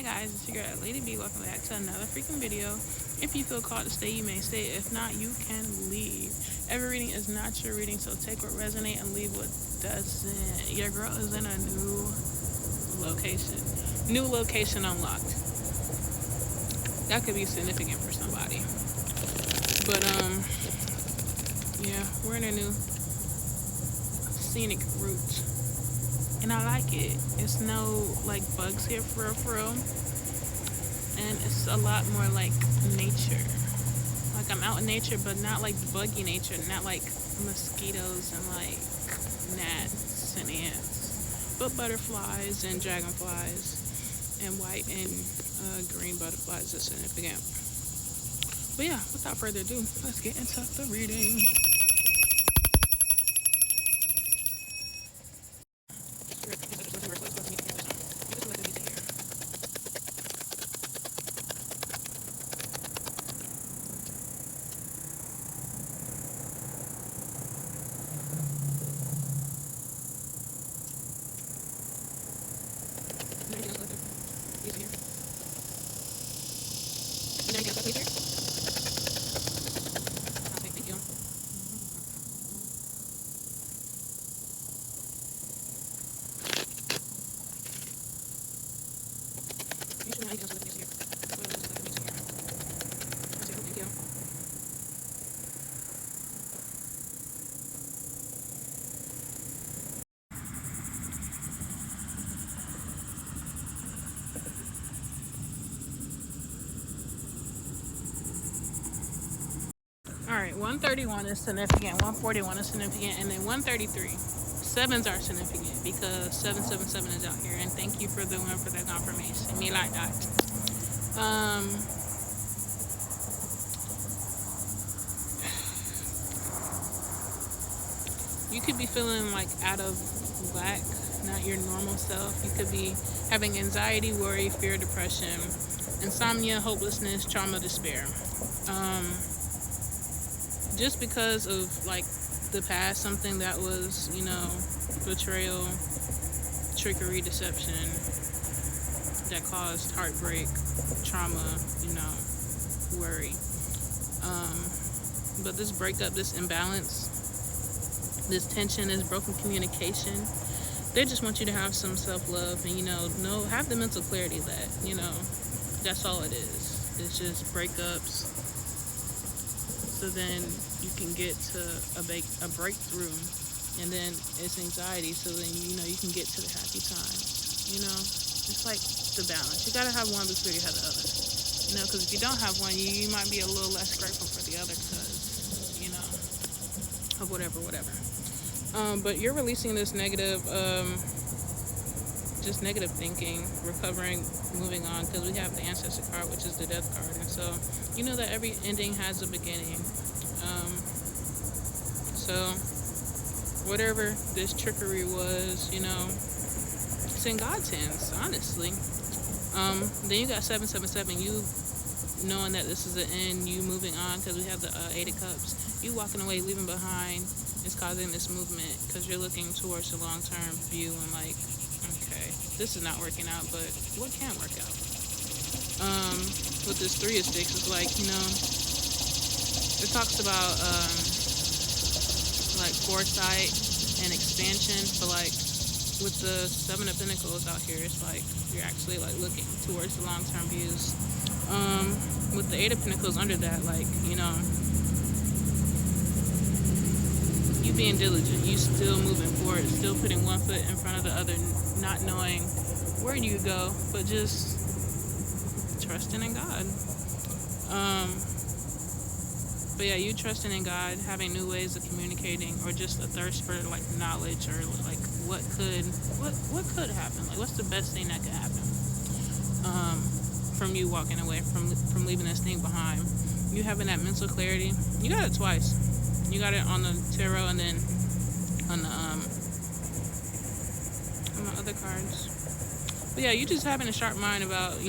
Hi guys, it's your girl Lady B. Welcome back to another freaking video. If you feel called to stay, you may stay. If not, you can leave. Every reading is not your reading, so take what resonates and leave what doesn't. Your girl is in a new location. New location unlocked. That could be significant for somebody. But yeah, we're in a new scenic route. And I like it. It's no like bugs here for real. And it's a lot more like nature. Like I'm out in nature, but not like buggy nature, not like mosquitoes and like gnats and ants, but butterflies and dragonflies and white and green butterflies are significant. But yeah, without further ado, let's get into the reading. Alright, 131 is significant, 141 is significant, and then 133. Sevens are significant because 777 is out here, and thank you for the one for that confirmation. Me like that. You could be feeling like out of whack, not your normal self. You could be having anxiety, worry, fear, depression, insomnia, hopelessness, trauma, despair. Just because of like the past, something that was, betrayal, trickery, deception that caused heartbreak, trauma, worry. But this breakup, this imbalance, this tension, this broken communication, they just want you to have some self-love and, have the mental clarity that, that's all it is. It's just breakups. So then you can get to a breakthrough, and then it's anxiety. So then you can get to the happy time. It's like the balance. You gotta have one before you have the other. Because if you don't have one, you might be a little less grateful for the other because of whatever. But you're releasing this negative, just negative thinking, recovering, moving on, because we have the ancestor card, which is the death card, and so you know that every ending has a beginning. So whatever this trickery was, it's in God's hands, honestly. Then you got 777, you knowing that this is the end, you moving on, because we have the 8 of cups. You walking away, leaving behind, is causing this movement because you're looking towards the long-term view and like, okay, this is not working out, but what can work out? With this 3 of sticks, it's like, it talks about like foresight and expansion, but like with the 7 of Pentacles out here, it's like you're actually like looking towards the long-term views. With the 8 of Pentacles under that, like, you being diligent, you still moving forward, still putting one foot in front of the other, not knowing where you go, but just trusting in God. But yeah, you trusting in God, having new ways of communicating, or just a thirst for like knowledge, or like what could happen, like what's the best thing that could happen, from you walking away, from leaving this thing behind. You having that mental clarity. You got it twice. You got it on the tarot and then on the other cards. But yeah, you just having a sharp mind about,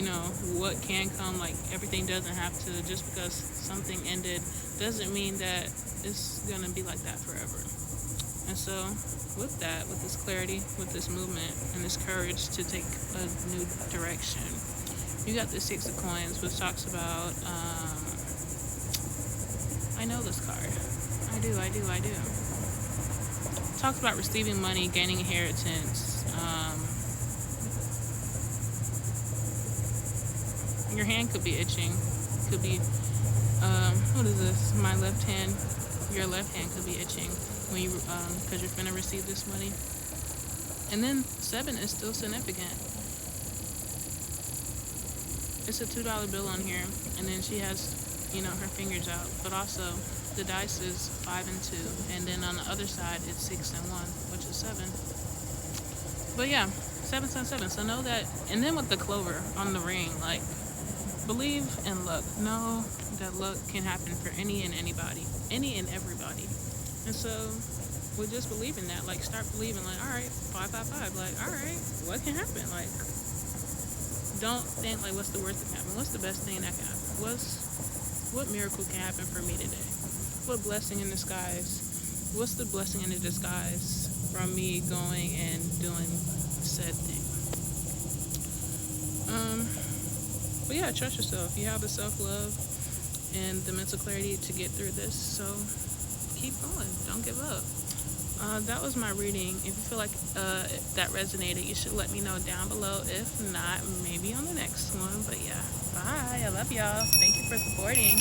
what can come. Like everything doesn't have to, just because something ended doesn't mean that it's gonna be like that forever. And so with that, with this clarity, with this movement and this courage to take a new direction, You got the Six of Coins, which talks about, I know this card. I do. Talks about receiving money, gaining inheritance. Your hand could be itching. Could be, what is this? My left hand. Your left hand could be itching when you, because you're finna receive this money. And then 7 is still significant. It's a $2 bill on here, and then she has, her fingers out. But also, the dice is 5 and 2, and then on the other side it's 6 and 1, which is 7. But yeah, 7, 7, 7. So know that, and then with the clover on the ring, like, believe in luck. Know that luck can happen for any and anybody, any and everybody. And so, with just believing that, like, start believing, like, all right, 5, 5, 5. Like, all right, what can happen? Like, don't think like, what's the worst that can happen? What's the best thing that can happen? What miracle can happen for me today? What blessing in disguise? What's the blessing in the disguise from me going and doing said thing? But yeah, trust yourself. You have the self-love and the mental clarity to get through this. So keep going. Don't give up. That was my reading. If you feel like that resonated, you should let me know down below. If not, maybe on the next one. But yeah, bye. I love y'all. Thank you for supporting.